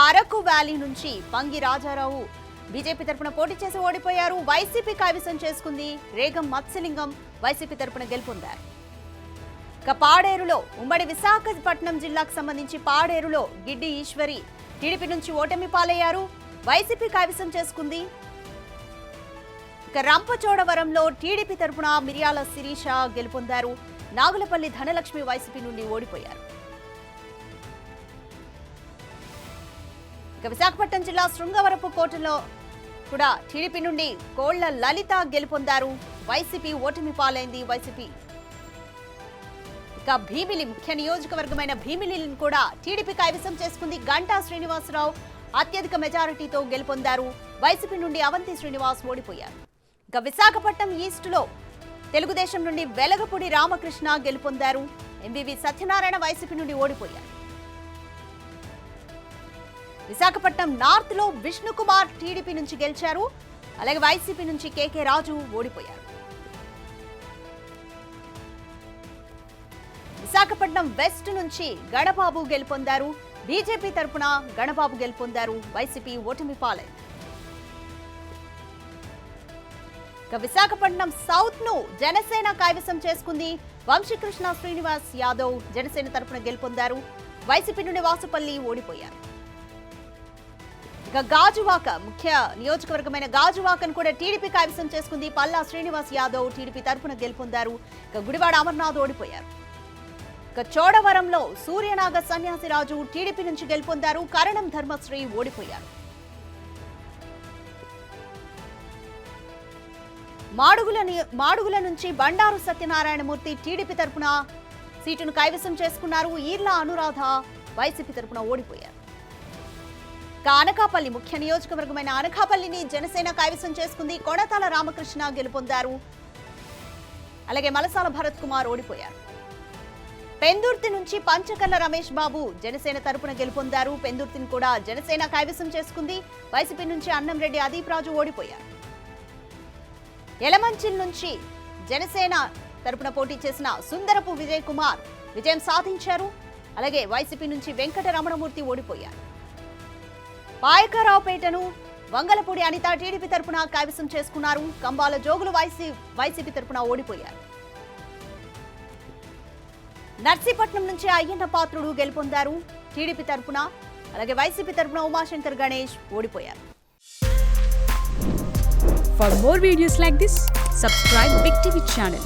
Araku valley నుంచి Pangi Rajarao BJP తరపున పోటీ చేసి ఓడిపోయారు. వైసీపీ కైవసం చేసుకుంది. రేగం మత్స్యలింగం వైసీపీ తరపున గెలుపొందారు. పాడేరులో ఉమ్మడి విశాఖపట్నం జిల్లాకు సంబంధించి పాడేరులో గిడ్డి ఈశ్వరి టీడీపీ నుంచి ఓటమి పాలయ్యారు. వైసీపీ కైవసం చేసుకుంది. రంపచోడవరంలో టీడీపీ తరపున మిర్యాల శిరీష గెలుపొందారు. నాగులపల్లి ధనలక్ష్మి వైసీపీ నుండి ఓడిపోయారు. విశాఖపట్నం జిల్లా శృంగవరపు కోటలో కూడా టీడీపీ నుండి కోళ్ల లలిత గెలుపొందారు. వైసీపీ ఓటమి పాలైంది. వైసీపీ భీమిలి ముఖ్య నియోజకవర్గమైన భీమిలిని కూడా టీడీపీ కైవసం చేసుకుంది. గంటా శ్రీనివాసరావు అత్యధిక మెజారిటీతో గెలుపొందారు. వైసీపీ నుండి అవంతి శ్రీనివాస్ ఓడిపోయారు. విశాఖపట్నం ఈస్ట్ లో తెలుగుదేశం నుండి వెలగపూడి రామకృష్ణ గెలుపొందారు. ఎంబీవీ సత్యనారాయణ వైసీపీ నుండి ఓడిపోయారు. విశాఖపట్నం నార్త్ లో విష్ణుకుమార్ టీడీపీ నుంచి గెలిచారు. అలాగే వైసీపీ నుంచి కేకే రాజు ఓడిపోయారు. విశాఖపట్నం వెస్ట్ నుంచి గణబాబు గెలుపొందారు. బీజేపీ తరపున గణబాబు గెలుపొందారు. వైసీపీ ఓటమి పాలైంది. విశాఖపట్నం సౌత్ ను జనసేన కైవసం చేసుకుంది. వంశీకృష్ణ శ్రీనివాస్ యాదవ్ జనసేన తరపున గెలుపొందారు. వైసీపీ నుండి వాసుపల్లి ఓడిపోయారు. గాజువాక ముఖ్య నియోజకవర్గమైన గాజువాకను కూడా టీడీపీ కైవసం చేసుకుంది. పల్లా శ్రీనివాస్ యాదవ్ టీడీపీ తరపున గెలుపొందారు. గుడివాడ అమర్నాథ్ ఓడిపోయారు. చోడవరంలో సూర్యనాగ సన్యాసిరాజు టీడీపీ నుంచి గెలుపొందారు. కరణం ధర్మశ్రీ ఓడిపోయారు. మాడుగుల నుంచి బండారు సత్యనారాయణమూర్తి టీడీపీ తరపున సీటును కైవసం చేసుకున్నారు. ఈర్ల అనురాధ వైసీపీ తరపున ఓడిపోయారు. అనకాపల్లి ముఖ్య నియోజకవర్గమైన అనకాపల్లిని జనసేన కైవసం చేసుకుంది. కొణతాల రామకృష్ణ గెలుపొందారు. అలాగే మలసాల భరత్ కుమార్ ఓడిపోయారు. పెందుర్తి నుంచి పంచకర్ల రమేష్ బాబు జనసేన తరపున గెలుపొందారు. పెందుర్తిని కూడా జనసేన కైవసం చేసుకుంది. వైసీపీ నుంచి అన్నంరెడ్డి అదీప్ రాజు ఓడిపోయారు. యలమంచిల్ నుంచి జనసేన తరపున పోటీ చేసిన సుందరపు విజయ్ కుమార్ విజయం సాధించారు. అలాగే వైసీపీ నుంచి వెంకట రమణమూర్తి ఓడిపోయారు. పాయకరావుపేటను వంగలపూడి అనిత టీడీపీ తరపున కైవసం చేసుకున్నారు. కంబాల జోగులు వైసీపీ తరపున ఓడిపోయారు. నర్సీపట్నం నుంచి అయ్యన్న పాత్రుడు గెలుపొందారు టీడీపీ తరపున. అలాగే వైసీపీ తరపున ఉమాశంకర్ గణేష్ ఓడిపోయారు. For more videos like this, subscribe Big TV channel.